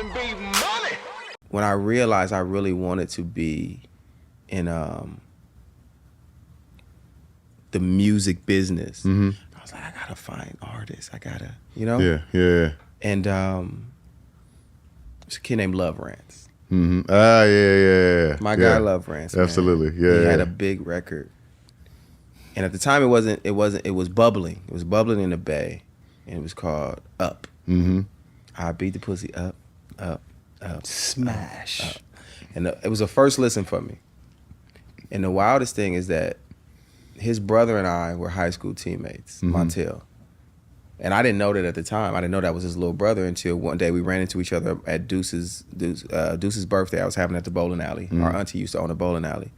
R&B Money. When I realized I really wanted to be in the music business, I was like, I gotta find artists. I gotta, you know? Yeah. And there's a kid named Love Rance. Yeah. My guy Love Rance. Absolutely. Man. Yeah. He had a big record. And at the time it was bubbling. It was bubbling in the Bay. And it was called Up. I beat the pussy up. Smash. Up. And it was a first listen for me. And the wildest thing is that his brother and I were high school teammates, Montel. And I didn't know that at the time. I didn't know that was his little brother until one day we ran into each other at Deuce's birthday I was having at the bowling alley. Our auntie used to own a bowling alley.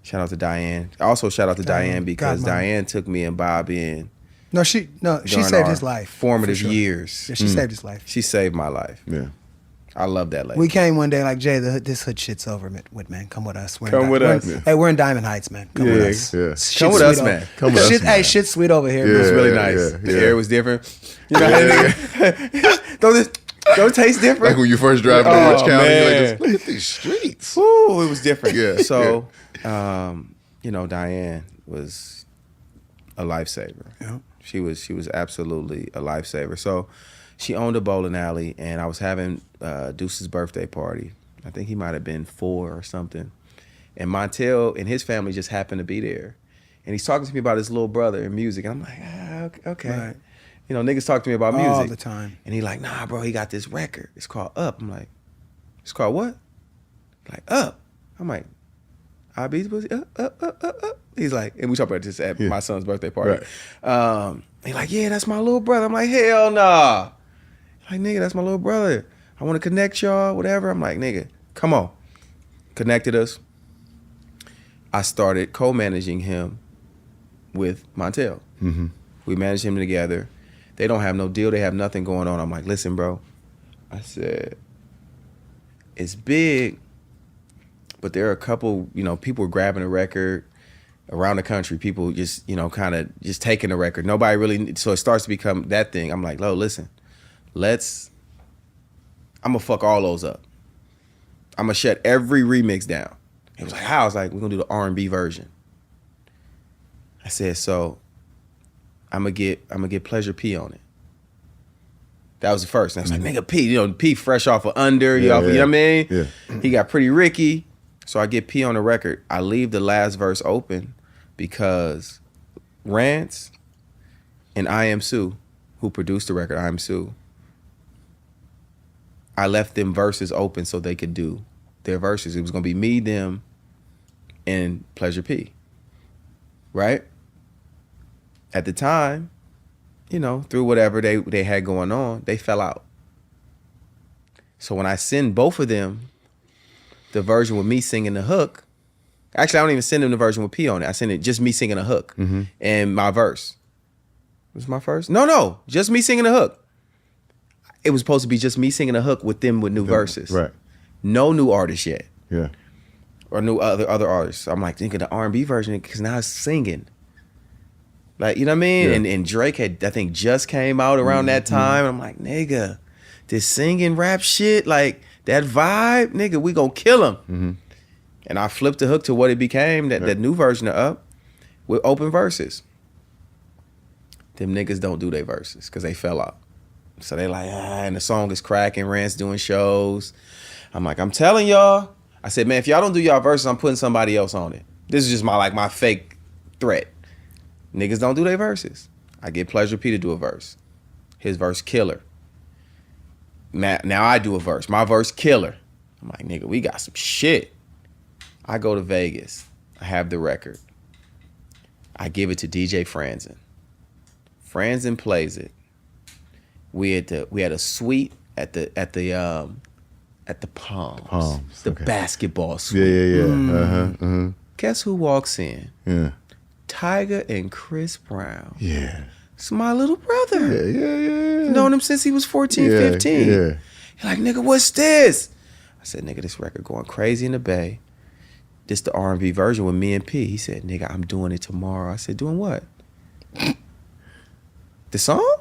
Shout out to Diane. Also shout out to Diane because Diane took me and Bobby in. No, she saved his life. Formative years. Yeah, she saved his life. She saved my life. Yeah. I love that lady. We came one day like, Jay, this hood shit's over with, man. Come with us. Come with us. Hey, we're in Diamond Heights, man. Come with us. Yeah. Come with us, man. Come with us, man. Hey, shit's sweet over here. It was really nice. Yeah. The air was different. You know, don't taste different. Like when you first drive to Orange County, you're like, man. look at these streets. Ooh, it was different. Yeah. So, you know, Diane was a lifesaver. Yeah. She was absolutely a lifesaver. So she owned a bowling alley, and I was having Deuce's birthday party. I think he might have been 4 or something. And Montel and his family just happened to be there. And he's talking to me about his little brother and music. And I'm like, okay. Right. You know, niggas talk to me about music. All the time. And he like, nah, bro, he got this record. It's called Up. I'm like, it's called what? Like, Up. I'm like, I beat the pussy, up. He's like, and we talk about this at my son's birthday party. Right. He's like, yeah, that's my little brother. I'm like, hell nah. Like, nigga, that's my little brother. I want to connect y'all, whatever. I'm like, nigga, come on. Connected us. I started co-managing him with Montel. We managed him together. They don't have no deal. They have nothing going on. I'm like, listen, bro. I said, it's big, but there are a couple, you know, people grabbing a record around the country. People just, you know, kind of just taking the record. Nobody really, so it starts to become that thing. I'm like, listen, I'm going to fuck all those up. I'm going to shut every remix down. It was like, how? I was like, we're going to do the R&B version. I said, so I'm going to get Pleasure P on it. That was the first. And I was like, nigga, P, you know, P fresh off of Under, you know what I mean? Yeah. He got Pretty Ricky. So I get P on the record. I leave the last verse open because Rance and I Am Sue, who produced the record, I Am Sue, I left them verses open so they could do their verses. It was going to be me, them, and Pleasure P. Right? At the time, you know, through whatever they had going on, they fell out. So when I send both of them the version with me singing the hook, actually I don't even send them the version with P on it. I send it just me singing the hook and my verse. Was my first? No, just me singing the hook. It was supposed to be just me singing the hook with them with new verses. Right. No new artists yet. Yeah. Or new other artists. I'm like thinking the R&B version because now it's singing. Like, you know what I mean? Yeah. And Drake had, I think, just came out around that time. I'm like, nigga, this singing rap shit, like that vibe, nigga, we gonna kill him. And I flipped the hook to what it became, that new version of Up with open verses. Them niggas don't do their verses because they fell out. So they like, and the song is cracking, Rance doing shows. I'm like, I'm telling y'all. I said, man, if y'all don't do y'all verses, I'm putting somebody else on it. This is just my fake threat. Niggas don't do their verses. I get Pleasure P to do a verse. His verse killer. Now I do a verse. My verse killer. I'm like, nigga, we got some shit. I go to Vegas. I have the record. I give it to DJ Franzen. Franzen plays it. We had a suite at the Palms. The basketball suite. Yeah. Guess who walks in? Yeah. Tiger and Chris Brown. Yeah. It's my little brother. Yeah. Known him since he was 14, 15. Yeah. You're like, nigga, what's this? I said, nigga, this record going crazy in the Bay. This the R&B version with me and P. He said, nigga, I'm doing it tomorrow. I said, doing what? The song?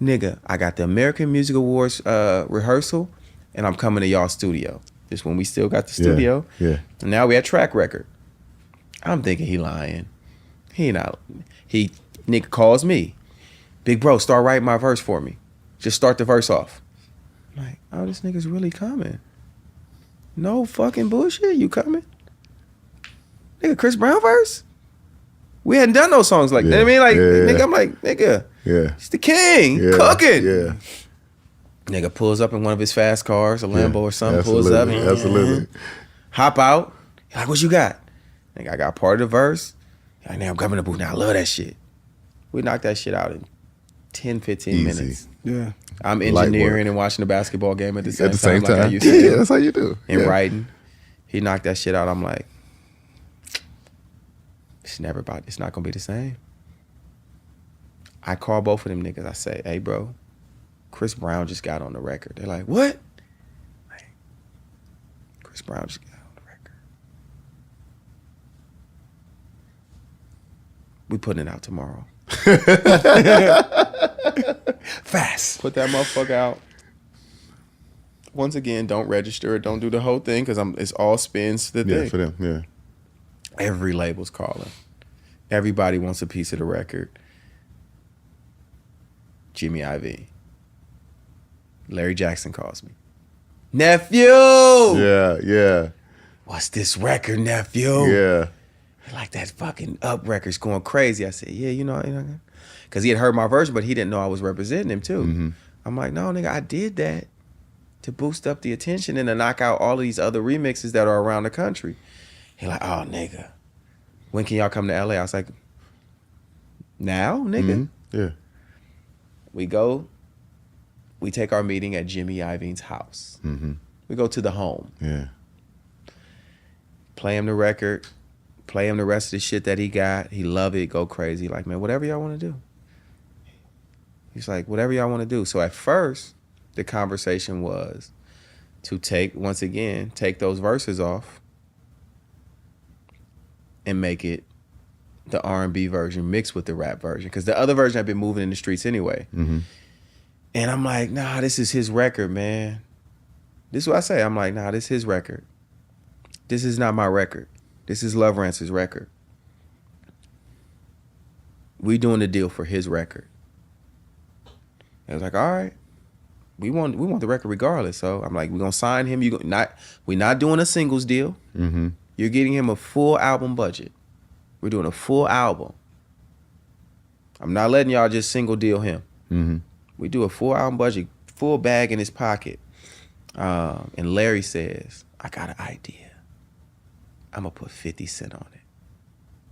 nigga, I got the American Music Awards rehearsal, and I'm coming to y'all studio. This when we still got the studio. Yeah. And now we at track record. I'm thinking he lying. He not. He nigga calls me. Big bro, start writing my verse for me. Just start the verse off. I'm like, oh, this nigga's really coming. No fucking bullshit. You coming? Nigga, Chris Brown verse? We hadn't done those songs like that. I mean, like, nigga, I'm like, nigga, he's the king. Cooking. Yeah. Nigga pulls up in one of his fast cars, a Lambo or something, absolutely, pulls up. Absolutely. Hop out. Like, what you got? Nigga, I got part of the verse. Like, now I'm coming to the booth. Now I love that shit. We knocked that shit out in 10, 15 minutes. Yeah. I'm engineering and watching the basketball game at the same time. Like I used to Yeah, do. that's how you do. And writing. He knocked that shit out. I'm like, it's not gonna be the same. I call both of them niggas. I say, hey bro, Chris Brown just got on the record. They're like, what? Like, Chris Brown just got on the record. We putting it out tomorrow. Fast. Put that motherfucker out. Once again, don't register it. Don't do the whole thing because it's all spins to the thing. Yeah, for them, yeah. Every label's calling. Everybody wants a piece of the record. Jimmy IV. Larry Jackson calls me. Nephew! Yeah. What's this record, nephew? Yeah. Like that fucking Up record's going crazy. I said, yeah, you know, because he had heard my version, but he didn't know I was representing him too. Mm-hmm. I'm like, no, nigga, I did that to boost up the attention and to knock out all of these other remixes that are around the country. He like, oh, nigga, when can y'all come to LA? I was like, now, nigga. Mm-hmm. Yeah. We go, we take our meeting at Jimmy Iovine's house. Mm-hmm. We go to the home. Yeah. Play him the record. Play him the rest of the shit that he got. He love it. Go crazy. Like, man, whatever y'all want to do. He's like, whatever y'all want to do. So at first, the conversation was to take those verses off and make it the R&B version mixed with the rap version. Because the other version had been moving in the streets anyway. Mm-hmm. And I'm like, nah, this is his record, man. This is what I say. I'm like, nah, this is his record. This is not my record. This is Love Rance's record. We doing the deal for his record. I was like, all right. We want the record regardless. So I'm like, we're gonna sign him. We're not doing a singles deal. Mm-hmm. You're getting him a full album budget. We're doing a full album. I'm not letting y'all just single deal him. Mm-hmm. We do a full album budget, full bag in his pocket. And Larry says, I got an idea. I'm going to put 50 Cent on it.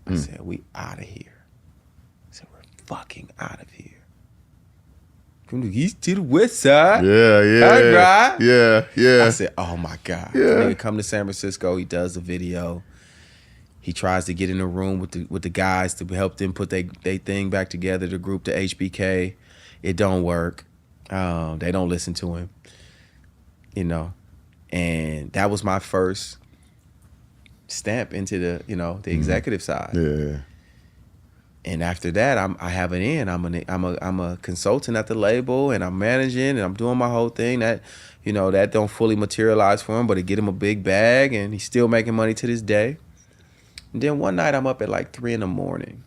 I said, we out of here. I said, we're fucking out of here. From the east to the west side. Yeah. All right. Yeah. I said, oh my God. Yeah. Nigga come to San Francisco. He does the video. He tries to get in a room with the guys to help them put they thing back together, the group, the HBK. It don't work. They don't listen to him. You know. And that was my first stamp into the executive side. Yeah. And after that, I have an in. I'm a consultant at the label, and I'm managing, and I'm doing my whole thing. That that don't fully materialize for him, but it get him a big bag, and he's still making money to this day. And then one night I'm up at like 3 a.m,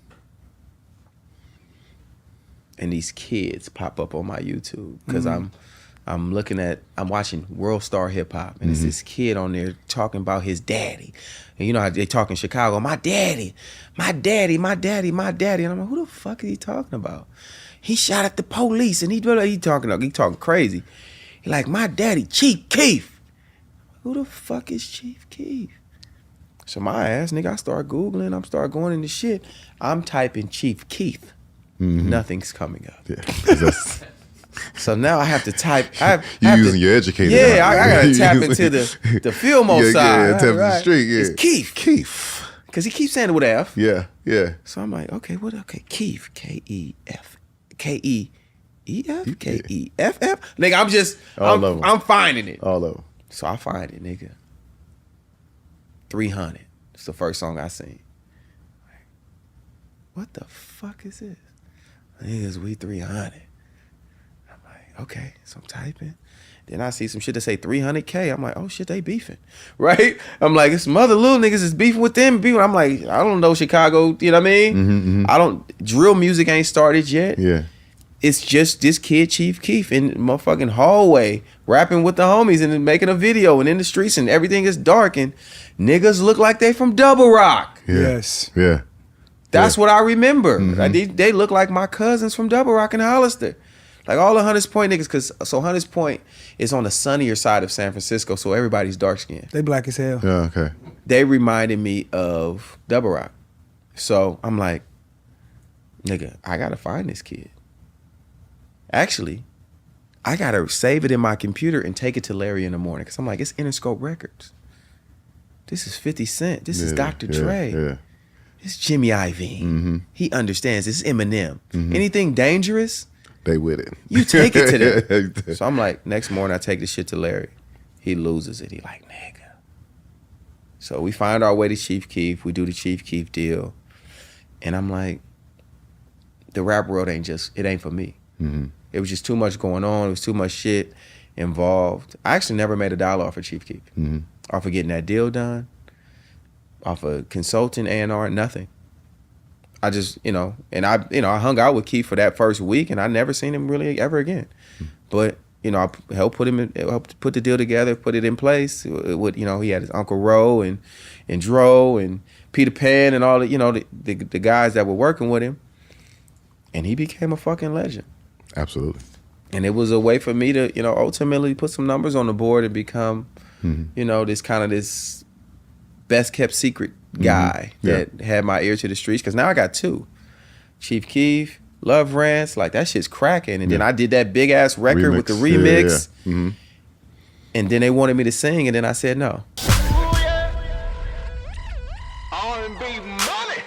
and these kids pop up on my YouTube because I'm watching World Star Hip Hop, and it's this kid on there talking about his daddy. And you know how they talk in Chicago, my daddy. And I'm like, who the fuck is he talking about? He shot at the police, and he talking crazy. He like, my daddy, Chief Keef. Who the fuck is Chief Keef? So my ass, nigga, I start Googling, I'm start going into shit. I'm typing Chief Keef. Nothing's coming up. Yeah. So now I have to type. You're using your educator. Yeah, I gotta tap into the Filmo side. Yeah, tap into the street. Yeah, it's Keef. Because he keeps saying it with an F. Yeah. So I'm like, okay, what? Okay, Keef, K-E-F, K-E-E-F, K-E-F-F. Nigga, I'm finding it. All of them. So I find it, nigga. 300. It's the first song I seen. What the fuck is this? Niggas, we 300. okay, so I'm typing. Then I see some shit that say 300K. I'm like, oh shit, they beefing, right? I'm like, it's some other little niggas is beefing with them. I'm like, I don't know Chicago, you know what I mean? Drill music ain't started yet. Yeah. It's just this kid, Chief Keef, in the motherfucking hallway, rapping with the homies and then making a video and in the streets and everything is dark and niggas look like they from Double Rock. Yeah. Yes. Yeah. That's what I remember. Like, they look like my cousins from Double Rock and Hollister. Like all the Hunters Point niggas, so Hunters Point is on the sunnier side of San Francisco, so everybody's dark skinned. They black as hell. Yeah. Okay. They reminded me of Double Rock. So I'm like, nigga, I gotta find this kid. Actually, I gotta save it in my computer and take it to Larry in the morning. Cause I'm like, it's Interscope Records. This is 50 Cent. This is Dr. Dre. Yeah. It's Jimmy Iovine. He understands. This is Eminem. Anything dangerous, They with it. you take it to them. So I'm like, next morning I take the shit to Larry. He loses it. He like, nigga. So we find our way to Chief Keef. We do the Chief Keef deal. And I'm like, the rap world ain't for me. It was just too much going on. It was too much shit involved. I actually never made $1 off of Chief Keef. Off of getting that deal done. Off of consulting, A&R, nothing. I just, and I hung out with Keith for that first week and I never seen him really ever again. But, I helped put the deal together, put it in place. He had his Uncle Ro and Dro and Peter Pan and all the guys that were working with him. And he became a fucking legend. Absolutely. And it was a way for me to, ultimately put some numbers on the board and become, this kind of this best kept secret guy that had my ear to the streets. Because now I got two. Chief Keef, Love Rants, like that shit's cracking. And then I did that big ass record with the remix. Yeah. And then they wanted me to sing and then I said no. R&B Money.